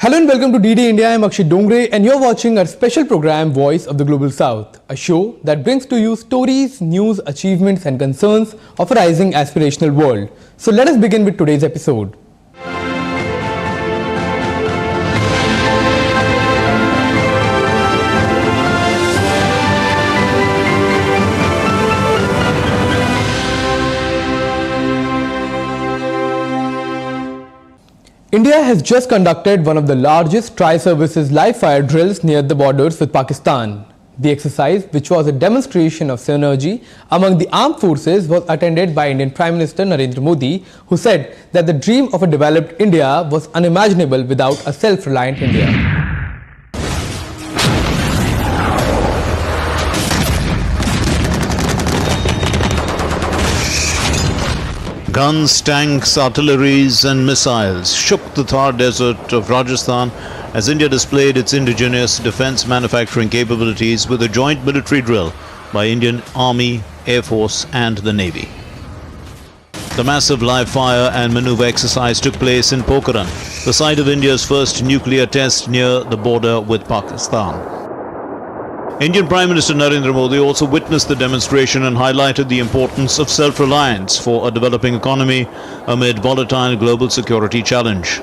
Hello and welcome to DD India. I'm Akshay Dongre and you're watching our special program Voice of the Global South, a show that brings to you stories, news, achievements and concerns of a rising aspirational world. So let us begin with today's episode. India has just conducted one of the largest tri-services live fire drills near the borders with Pakistan. The exercise, which was a demonstration of synergy among the armed forces, was attended by Indian Prime Minister Narendra Modi, who said that the dream of a developed India was unimaginable without a self-reliant India. Guns, tanks, artilleries and missiles shook the Thar desert of Rajasthan as India displayed its indigenous defence manufacturing capabilities with a joint military drill by Indian Army, Air Force and the Navy. The massive live fire and manoeuvre exercise took place in Pokhran, the site of India's first nuclear test near the border with Pakistan. Indian Prime Minister Narendra Modi also witnessed the demonstration and highlighted the importance of self-reliance for a developing economy amid volatile global security challenge.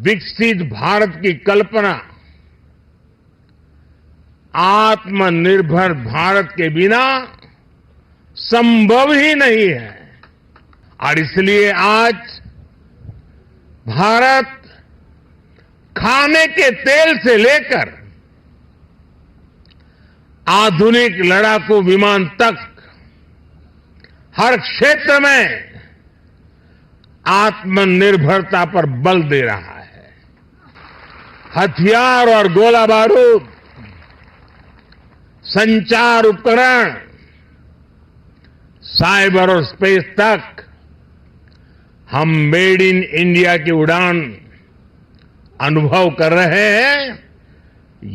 विकसित भारत की कल्पना आत्मनिर्भर भारत के बिना संभव ही नहीं है और इसलिए आज भारत खाने के तेल से लेकर आधुनिक लड़ाकू विमान तक हर क्षेत्र में आत्मनिर्भरता पर बल दे रहा है। हथियार और गोला बारूद, संचार उपकरण, साइबर और स्पेस तक हम मेड इन इंडिया की उड़ान अनुभव कर रहे हैं।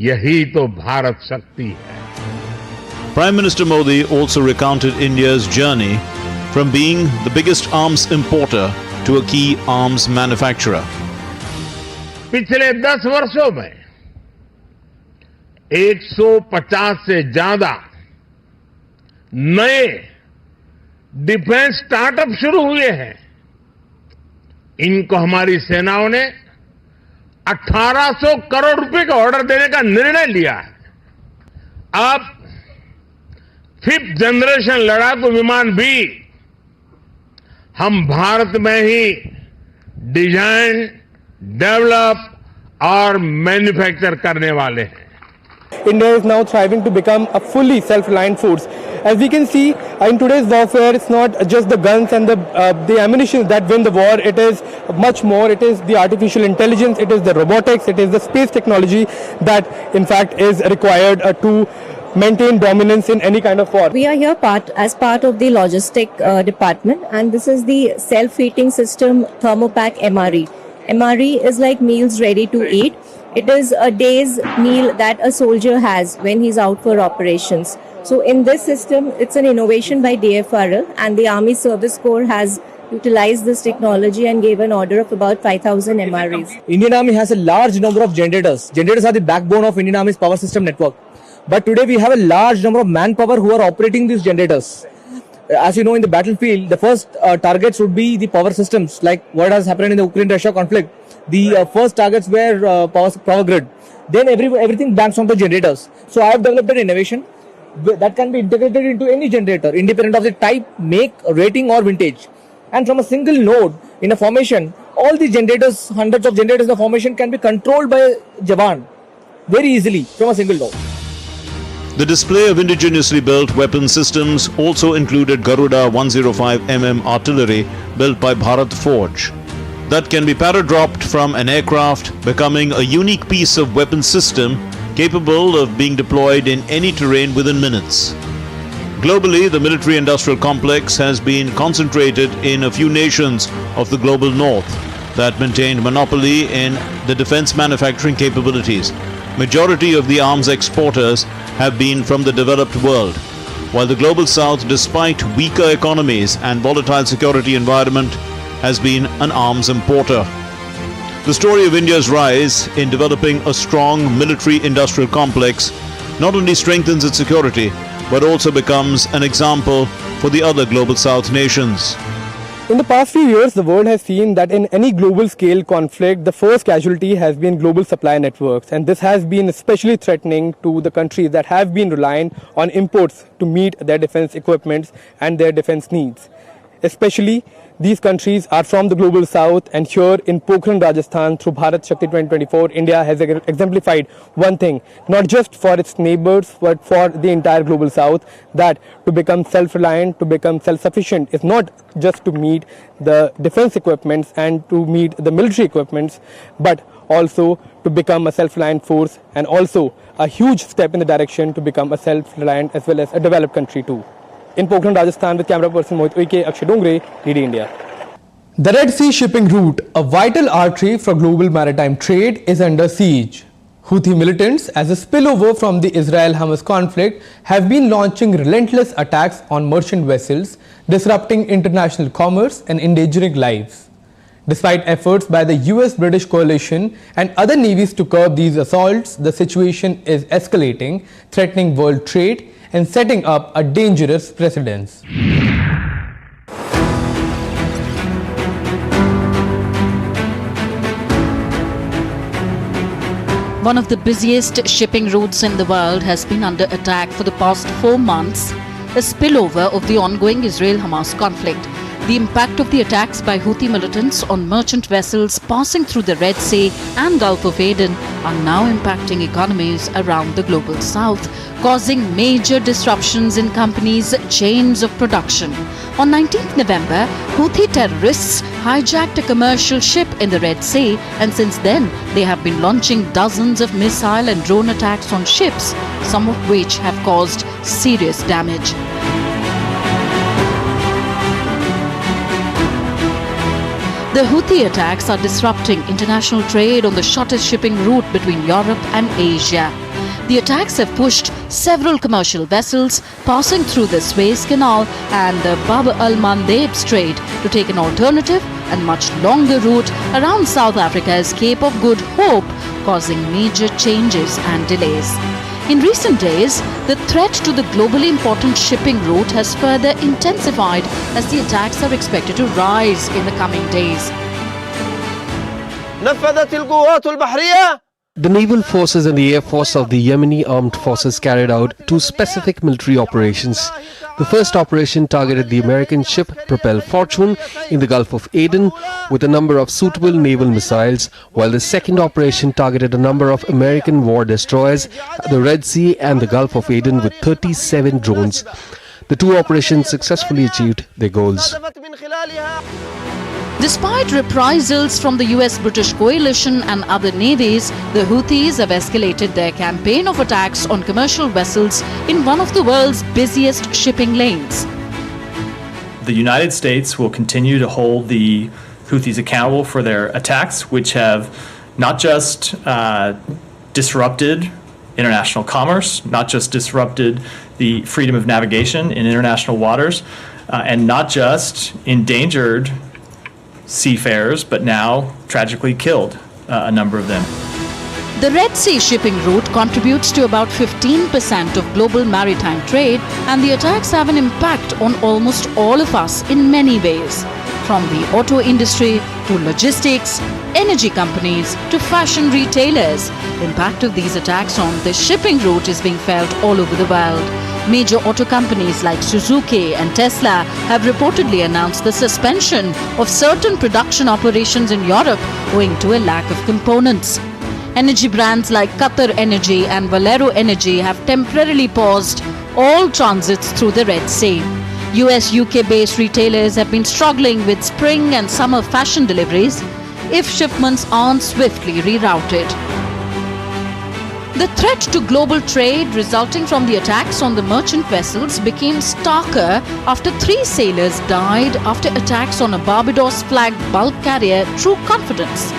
यही तो भारत शक्ति है। Prime Minister Modi also recounted India's journey from being the biggest arms importer to a key arms manufacturer. पिछले 10 वर्षों में 150 से ज्यादा नए डिफेंस स्टार्टअप शुरू हुए हैं। इनको हमारी सेनाओं ने 1800 करोड़ रुपए का ऑर्डर देने का निर्णय लिया है। अब 5th जनरेशन लड़ाकू विमान भी हम भारत में ही डिजाइन, डेवलप और मैन्युफैक्चर करने वाले हैं। India is now thriving to become a fully self-reliant force. As we can see, in today's warfare, it's not just the guns and the ammunition that win the war. It is much more. It is the artificial intelligence. It is the robotics. It is the space technology that, in fact, is required to maintain dominance in any kind of war. We are here as part of the logistic department, and this is the self-heating system thermopack MRE. MRE is like meals ready to eat. It is a day's meal that a soldier has when he's out for operations. So in this system, it's an innovation by DFRL, and the Army Service Corps has utilized this technology and gave an order of about 5,000 MREs. Indian Army has a large number of generators. Generators are the backbone of Indian Army's power system network. But today we have a large number of manpower who are operating these generators. As you know, in the battlefield, the first targets would be the power systems, like what has happened in the Ukraine-Russia conflict. The first targets were power grid. Then everything banks on the generators. So I have developed an innovation that can be integrated into any generator, independent of the type, make, rating or vintage. And from a single node in a formation, all the generators, hundreds of generators in the formation can be controlled by a Jawan very easily from a single node. The display of indigenously built weapon systems also included Garuda 105mm artillery built by Bharat Forge that can be para-dropped from an aircraft, becoming a unique piece of weapon system capable of being deployed in any terrain within minutes. Globally, the military-industrial complex has been concentrated in a few nations of the global north that maintained monopoly in the defense manufacturing capabilities. Majority of the arms exporters have been from the developed world, while the global south, despite weaker economies and volatile security environment, has been an arms importer. The story of India's rise in developing a strong military-industrial complex not only strengthens its security, but also becomes an example for the other Global South nations. In the past few years, the world has seen that in any global scale conflict, the first casualty has been global supply networks. And this has been especially threatening to the countries that have been relying on imports to meet their defense equipments and their defense needs. Especially, these countries are from the global south, and here in Pokhran, Rajasthan, through Bharat Shakti 2024, India has exemplified one thing, not just for its neighbors, but for the entire global south, that to become self-reliant, to become self-sufficient is not just to meet the defense equipments and to meet the military equipments, but also to become a self-reliant force, and also a huge step in the direction to become a self-reliant as well as a developed country too. In Pokhran, Rajasthan, with camera person Mohit Uike, Akshay Dongre, DD India. The Red Sea shipping route, a vital artery for global maritime trade, is under siege. Houthi militants, as a spillover from the Israel-Hamas conflict, have been launching relentless attacks on merchant vessels, disrupting international commerce and endangering lives. Despite efforts by the US-British coalition and other navies to curb these assaults, the situation is escalating, threatening world trade and setting up a dangerous precedent. One of the busiest shipping routes in the world has been under attack for the past 4 months, a spillover of the ongoing Israel-Hamas conflict. The impact of the attacks by Houthi militants on merchant vessels passing through the Red Sea and Gulf of Aden are now impacting economies around the global south, causing major disruptions in companies' chains of production. On 19th November, Houthi terrorists hijacked a commercial ship in the Red Sea, and since then they have been launching dozens of missile and drone attacks on ships, some of which have caused serious damage. The Houthi attacks are disrupting international trade on the shortest shipping route between Europe and Asia. The attacks have pushed several commercial vessels passing through the Suez Canal and the Bab al-Mandeb Strait to take an alternative and much longer route around South Africa's Cape of Good Hope, causing major changes and delays. In recent days, the threat to the globally important shipping route has further intensified as the attacks are expected to rise in the coming days. The naval forces and the air force of the Yemeni armed forces carried out 2 specific military operations. The first operation targeted the American ship Propel Fortune in the Gulf of Aden with a number of suitable naval missiles, while the second operation targeted a number of American war destroyers at the Red Sea and the Gulf of Aden with 37 drones. The 2 operations successfully achieved their goals. Despite reprisals from the US-British coalition and other navies, the Houthis have escalated their campaign of attacks on commercial vessels in one of the world's busiest shipping lanes. The United States will continue to hold the Houthis accountable for their attacks, which have not just disrupted international commerce, not just disrupted the freedom of navigation in international waters, and not just endangered seafarers, but now tragically killed a number of them. The Red Sea shipping route contributes to about 15% of global maritime trade, and the attacks have an impact on almost all of us in many ways. From the auto industry to logistics, energy companies to fashion retailers, the impact of these attacks on the shipping route is being felt all over the world. Major auto companies like Suzuki and Tesla have reportedly announced the suspension of certain production operations in Europe owing to a lack of components. Energy brands like Qatar Energy and Valero Energy have temporarily paused all transits through the Red Sea. US-UK based retailers have been struggling with spring and summer fashion deliveries if shipments aren't swiftly rerouted. The threat to global trade resulting from the attacks on the merchant vessels became starker after 3 sailors died after attacks on a Barbados-flagged bulk carrier True Confidence.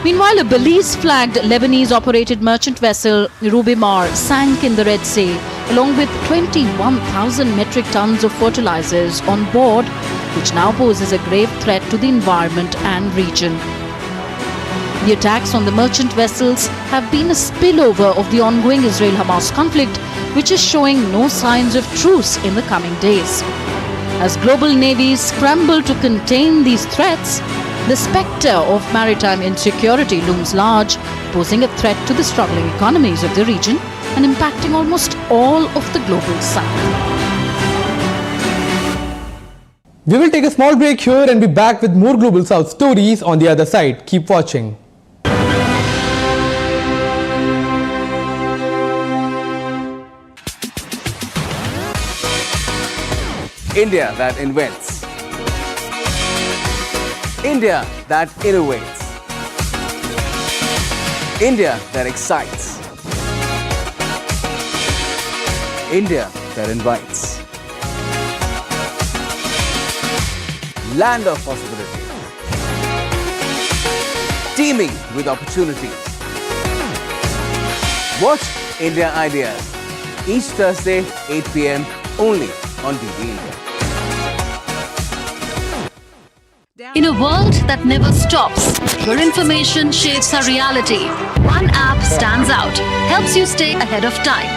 Meanwhile, a Belize-flagged Lebanese-operated merchant vessel Rubimar sank in the Red Sea, along with 21,000 metric tons of fertilizers on board, which now poses a grave threat to the environment and region. The attacks on the merchant vessels have been a spillover of the ongoing Israel-Hamas conflict, which is showing no signs of truce in the coming days. As global navies scramble to contain these threats, the spectre of maritime insecurity looms large, posing a threat to the struggling economies of the region and impacting almost all of the global south. We will take a small break here and be back with more Global South stories on the other side. Keep watching. India that invents. India that innovates. India that excites. India that invites. Land of possibility. Teeming with opportunities. Watch India Ideas each Thursday 8 p.m. only on DD India. In a world that never stops, where information shapes our reality, one app stands out, helps you stay ahead of time.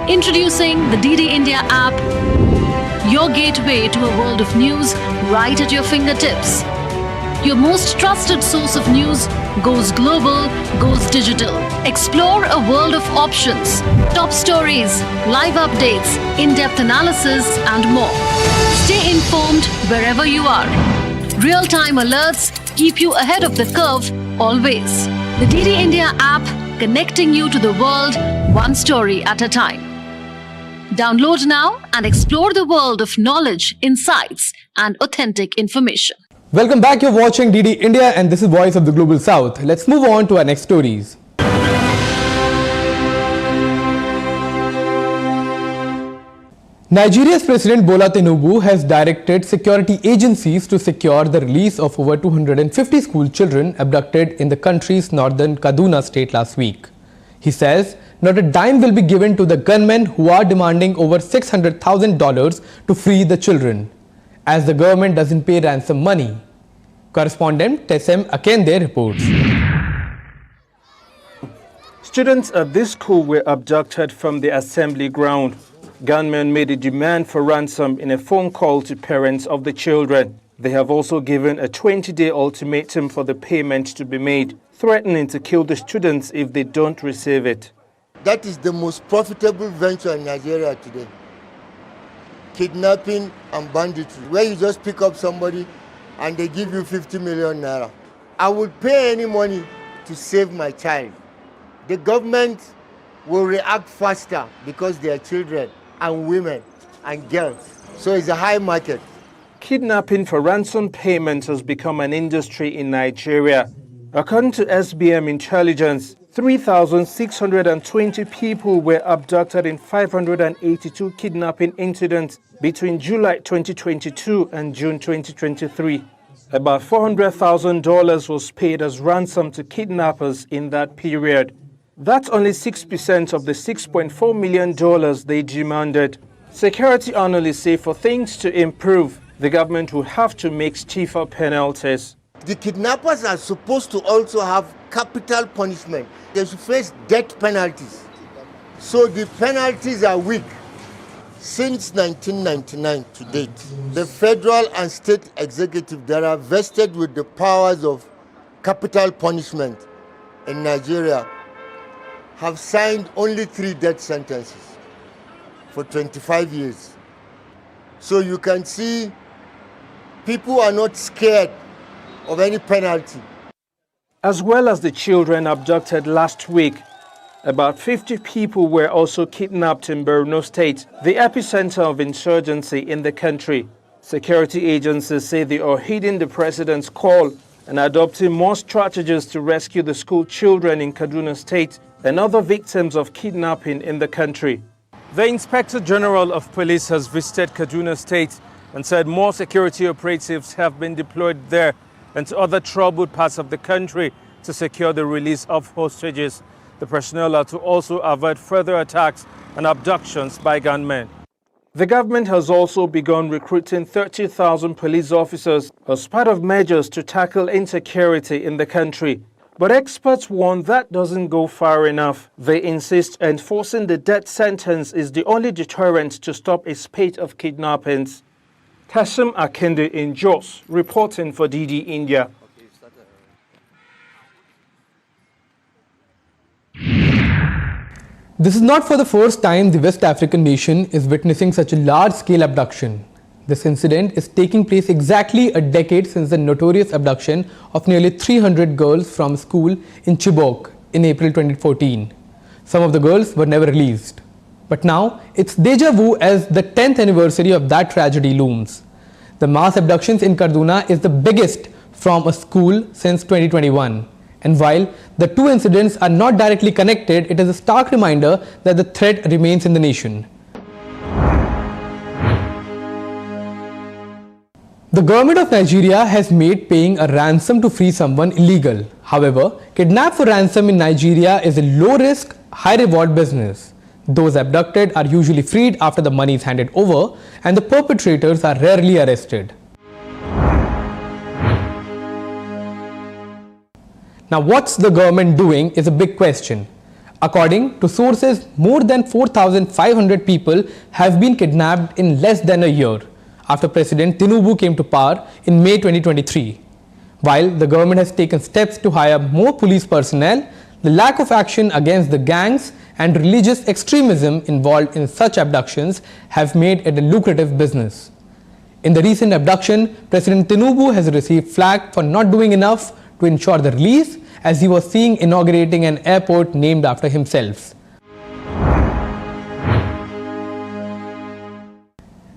Introducing the DD India app, your gateway to a world of news right at your fingertips. Your most trusted source of news goes global, goes digital. Explore a world of options, top stories, live updates, in-depth analysis, and more. Stay informed wherever you are. Real-time alerts keep you ahead of the curve always. The DD India app, connecting you to the world one story at a time. Download now and explore the world of knowledge, insights, and authentic information. Welcome back. You're watching DD India and this is Voice of the Global South. Let's move on to our next stories. Nigeria's President Bola Tinubu has directed security agencies to secure the release of over 250 school children abducted in the country's northern Kaduna state last week. He says not a dime will be given to the gunmen who are demanding over $600,000 to free the children, as the government doesn't pay ransom money. Correspondent Tessem Akende reports. Students at this school were abducted from the assembly ground. Gunmen made a demand for ransom in a phone call to parents of the children. They have also given a 20-day ultimatum for the payment to be made, threatening to kill the students if they don't receive it. That is the most profitable venture in Nigeria today. Kidnapping and banditry, where you just pick up somebody and they give you 50 million naira. I would pay any money to save my child. The government will react faster because they are children and women and girls. So it's a high market. Kidnapping for ransom payments has become an industry in Nigeria. According to SBM intelligence, 3,620 people were abducted in 582 kidnapping incidents between July 2022 and June 2023. About $400,000 was paid as ransom to kidnappers in that period. That's only 6% of the $6.4 million they demanded. Security analysts say for things to improve, the government will have to make stiffer penalties. The kidnappers are supposed to also have capital punishment. They should face death penalties. So the penalties are weak. Since 1999 to date, the federal and state executive that are vested with the powers of capital punishment in Nigeria have signed only 3 death sentences for 25 years. So you can see people are not scared of any penalty. As well as the children abducted last week, about 50 people were also kidnapped in Borno State, the epicenter of insurgency in the country. Security agencies say they are heeding the president's call and adopting more strategies to rescue the school children in Kaduna State and other victims of kidnapping in the country. The Inspector General of Police has visited Kaduna State and said more security operatives have been deployed there and to other troubled parts of the country to secure the release of hostages. The personnel are to also avoid further attacks and abductions by gunmen. The government has also begun recruiting 30,000 police officers as part of measures to tackle insecurity in the country. But experts warn that doesn't go far enough. They insist enforcing the death sentence is the only deterrent to stop a spate of kidnappings. Kasim Akinde in Jos, reporting for DD India. This is not for the first time the West African nation is witnessing such a large-scale abduction. This incident is taking place exactly a decade since the notorious abduction of nearly 300 girls from school in Chibok in April 2014. Some of the girls were never released. But now, it's deja vu as the 10th anniversary of that tragedy looms. The mass abductions in Kaduna is the biggest from a school since 2021. And while the two incidents are not directly connected, it is a stark reminder that the threat remains in the nation. The government of Nigeria has made paying a ransom to free someone illegal. However, kidnap for ransom in Nigeria is a low-risk, high-reward business. Those abducted are usually freed after the money is handed over, and the perpetrators are rarely arrested. Now, what's the government doing is a big question. According to sources, more than 4,500 people have been kidnapped in less than a year after President Tinubu came to power in May 2023. While the government has taken steps to hire more police personnel, the lack of action against the gangs and religious extremism involved in such abductions have made it a lucrative business. In the recent abduction, President Tinubu has received flack for not doing enough to ensure the release, as he was seen inaugurating an airport named after himself.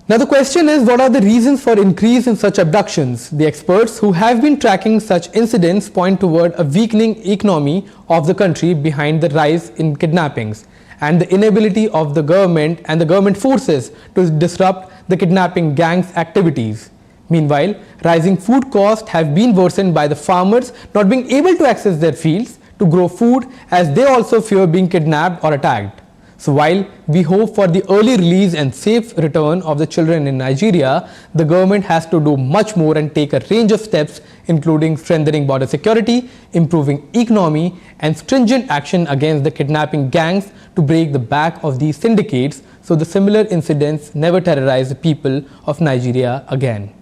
Now the question is, what are the reasons for increase in such abductions? The experts who have been tracking such incidents point toward a weakening economy of the country behind the rise in kidnappings and the inability of the government and the government forces to disrupt the kidnapping gangs' activities. Meanwhile, rising food costs have been worsened by the farmers not being able to access their fields to grow food, as they also fear being kidnapped or attacked. So while we hope for the early release and safe return of the children in Nigeria, the government has to do much more and take a range of steps, including strengthening border security, improving economy, and stringent action against the kidnapping gangs to break the back of these syndicates so the similar incidents never terrorize the people of Nigeria again.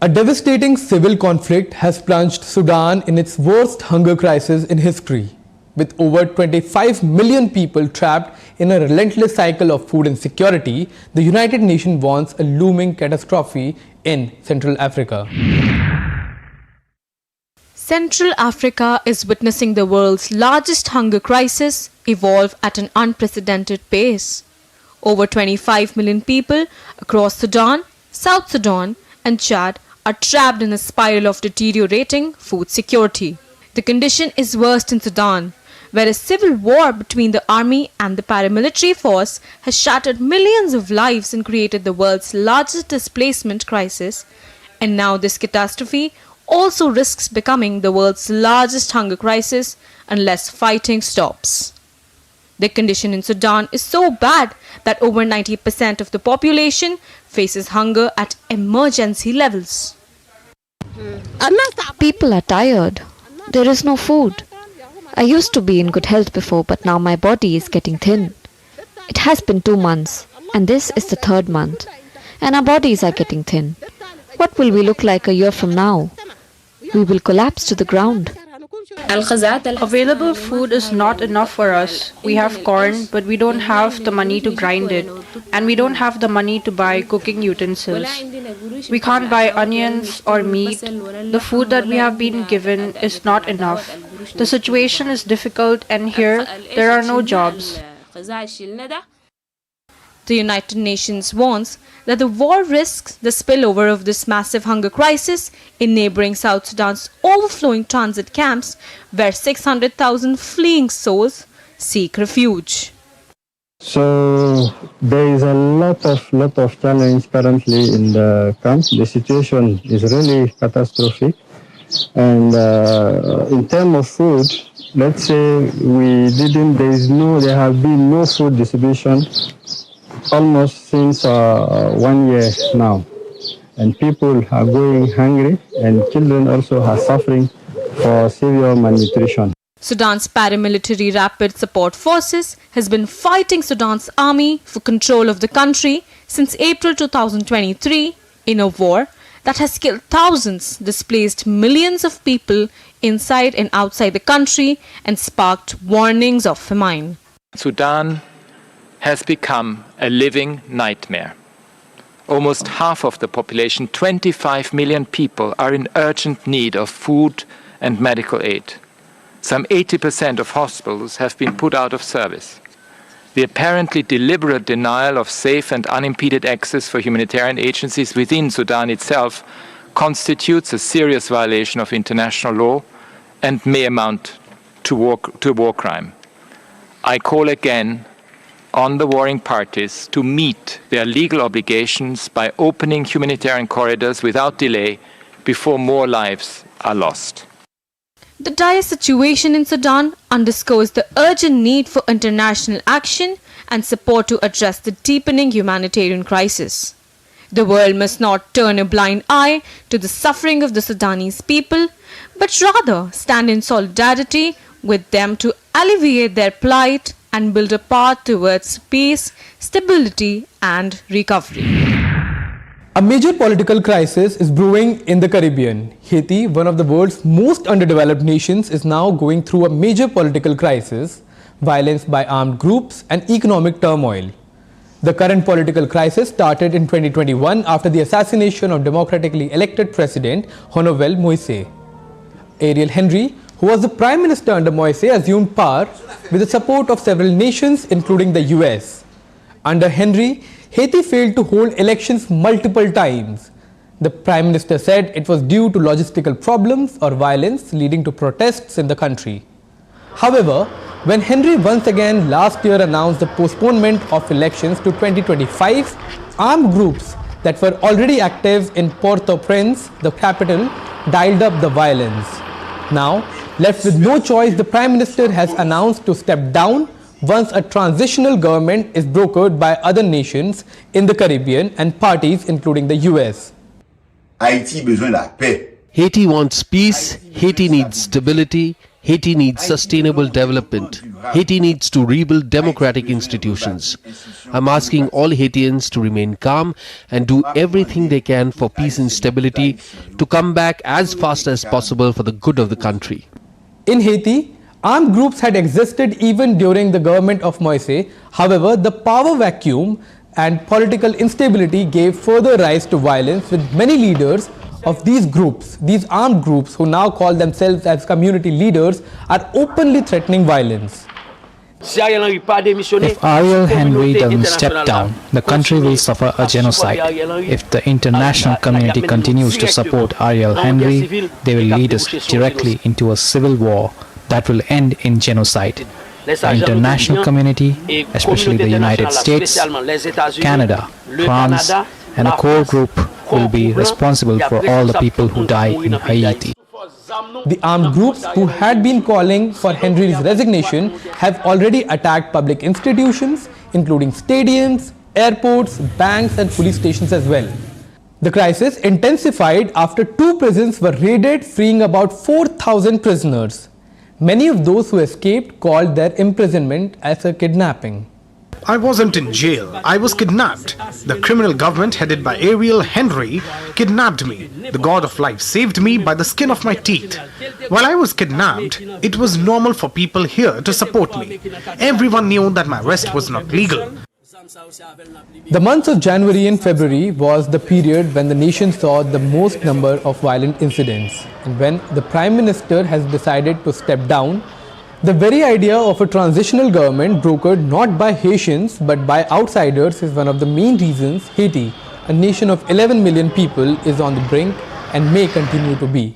A devastating civil conflict has plunged Sudan in its worst hunger crisis in history. With over 25 million people trapped in a relentless cycle of food insecurity, the United Nations warns a looming catastrophe in Central Africa. Central Africa is witnessing the world's largest hunger crisis evolve at an unprecedented pace. Over 25 million people across Sudan, South Sudan, and Chad are trapped in a spiral of deteriorating food security. The condition is worst in Sudan, where a civil war between the army and the paramilitary force has shattered millions of lives and created the world's largest displacement crisis. And now this catastrophe also risks becoming the world's largest hunger crisis unless fighting stops. The condition in Sudan is so bad that over 90% of the population faces hunger at emergency levels. People are tired. There is no food. I used to be in good health before, but now my body is getting thin. It has been 2 months, and this is the 3rd month, and our bodies are getting thin. What will we look like a year from now? We will collapse to the ground. Available food is not enough for us. We have corn, but we don't have the money to grind it, and we don't have the money to buy cooking utensils. We can't buy onions or meat. The food that we have been given is not enough. The situation is difficult, and here there are no jobs. The United Nations warns that the war risks the spillover of this massive hunger crisis in neighboring South Sudan's overflowing transit camps, where 600,000 fleeing souls seek refuge. So there is a lot of challenge currently in the camp. The situation is really catastrophic, and in terms of food, let's say there have been no food distribution almost since 1 year now. And people are going hungry, and children also are suffering for severe malnutrition. Sudan's paramilitary Rapid Support Forces has been fighting Sudan's army for control of the country since April 2023 in a war that has killed thousands, displaced millions of people inside and outside the country, and sparked warnings of famine. Sudan has become a living nightmare. Almost half of the population, 25 million people, are in urgent need of food and medical aid. Some 80% of hospitals have been put out of service. The apparently deliberate denial of safe and unimpeded access for humanitarian agencies within Sudan itself constitutes a serious violation of international law and may amount to war crime. I call again on the warring parties to meet their legal obligations by opening humanitarian corridors without delay before more lives are lost. The dire situation in Sudan underscores the urgent need for international action and support to address the deepening humanitarian crisis. The world must not turn a blind eye to the suffering of the Sudanese people, but rather stand in solidarity with them to alleviate their plight and build a path towards peace, stability and recovery. A major political crisis is brewing in the Caribbean. Haiti, one of the world's most underdeveloped nations, is now going through a major political crisis, violence by armed groups and economic turmoil. The current political crisis started in 2021 after the assassination of democratically elected President Jovenel Moise. Ariel Henry, who was the Prime Minister under Moise, assumed power with the support of several nations, including the US. Under Henry, Haiti failed to hold elections multiple times. The Prime Minister said it was due to logistical problems or violence leading to protests in the country. However, when Henry once again last year announced the postponement of elections to 2025, armed groups that were already active in Port-au-Prince, the capital, dialed up the violence. Now, left with no choice, the Prime Minister has announced to step down once a transitional government is brokered by other nations in the Caribbean and parties including the US. Haiti wants peace, Haiti needs stability, Haiti needs sustainable development. Haiti needs to rebuild democratic institutions. I'm asking all Haitians to remain calm and do everything they can for peace and stability to come back as fast as possible for the good of the country. In Haiti, armed groups had existed even during the government of Moise. However, the power vacuum and political instability gave further rise to violence, with many leaders of these groups, these armed groups who now call themselves as community leaders, are openly threatening violence. If Ariel Henry doesn't step down, the country will suffer a genocide. If the international community continues to support Ariel Henry, they will lead us directly into a civil war that will end in genocide. The international community, especially the United States, Canada, France, and a core group will be responsible for all the people who die in Haiti. The armed groups who had been calling for Henry's resignation have already attacked public institutions, including stadiums, airports, banks and police stations as well. The crisis intensified after 2 prisons were raided, freeing about 4,000 prisoners. Many of those who escaped called their imprisonment as a kidnapping. I wasn't in jail. I was kidnapped. The criminal government headed by Ariel Henry kidnapped me. The god of life saved me by the skin of my teeth. While I was kidnapped, it was normal for people here to support me. Everyone knew that my arrest was not legal. The months of January and February was the period when the nation saw the most number of violent incidents. And when the Prime Minister has decided to step down, the very idea of a transitional government brokered not by Haitians but by outsiders is one of the main reasons Haiti, a nation of 11 million people, is on the brink and may continue to be.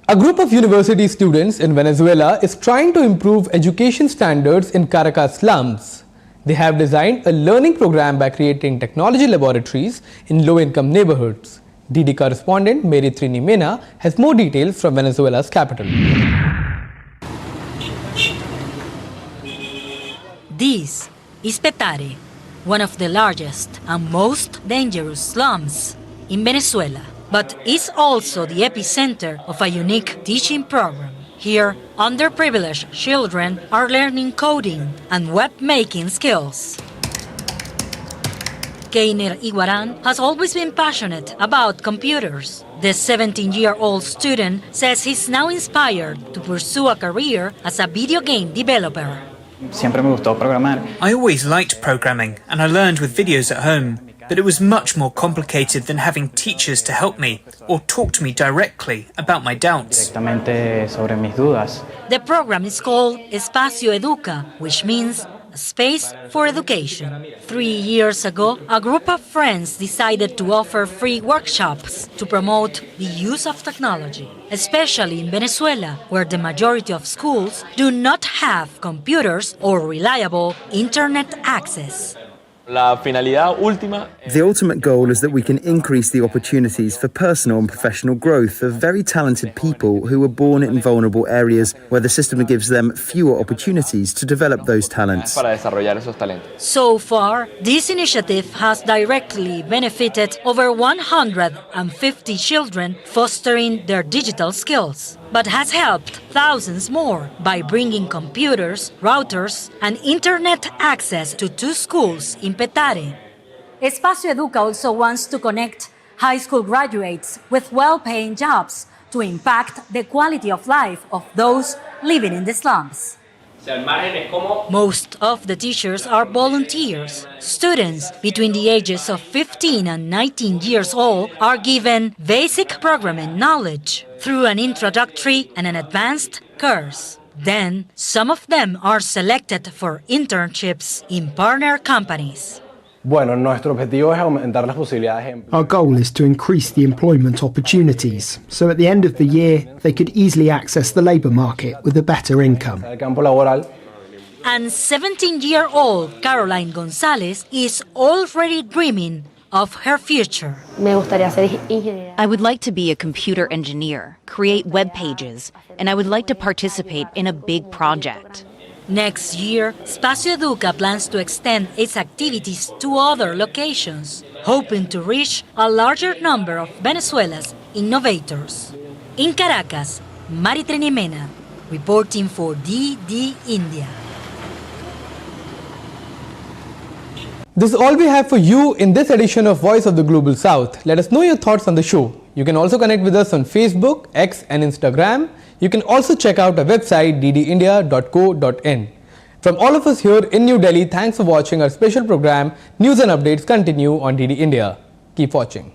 A group of university students in Venezuela is trying to improve education standards in Caracas slums. They have designed a learning program by creating technology laboratories in low-income neighborhoods. DD correspondent Mary Trini Mena has more details from Venezuela's capital. These is Petare, one of the largest and most dangerous slums in Venezuela, but is also the epicenter of a unique teaching program. Here, underprivileged children are learning coding and web-making skills. Keiner Iguaran has always been passionate about computers. The 17-year-old student says he's now inspired to pursue a career as a video game developer. I always liked programming, and I learned with videos at home, but it was much more complicated than having teachers to help me or talk to me directly about my doubts. The program is called Espacio Educa, which means a space for education. 3 years ago, a group of friends decided to offer free workshops to promote the use of technology, especially in Venezuela, where the majority of schools do not have computers or reliable internet access. The ultimate goal is that we can increase the opportunities for personal and professional growth of very talented people who were born in vulnerable areas where the system gives them fewer opportunities to develop those talents. So far, this initiative has directly benefited over 150 children, fostering their digital skills, but has helped thousands more by bringing computers, routers, and internet access to 2 schools in Petare. Espacio Educa also wants to connect high school graduates with well-paying jobs to impact the quality of life of those living in the slums. Most of the teachers are volunteers. Students between the ages of 15 and 19 years old are given basic programming knowledge through an introductory and an advanced course. Then, some of them are selected for internships in partner companies. Our goal is to increase the employment opportunities, so at the end of the year, they could easily access the labour market with a better income. And 17-year-old Caroline Gonzalez is already dreaming of her future. I would like to be a computer engineer, create web pages, and I would like to participate in a big project. Next year, Espacio Educa plans to extend its activities to other locations, hoping to reach a larger number of Venezuela's innovators. In Caracas, Maritime Mena, reporting for DD India. This is all we have for you in this edition of Voice of the Global South. Let us know your thoughts on the show. You can also connect with us on Facebook, X and Instagram. You can also check out our website ddindia.co.in. From all of us here in New Delhi, thanks for watching our special program. News and updates continue on DD India. Keep watching.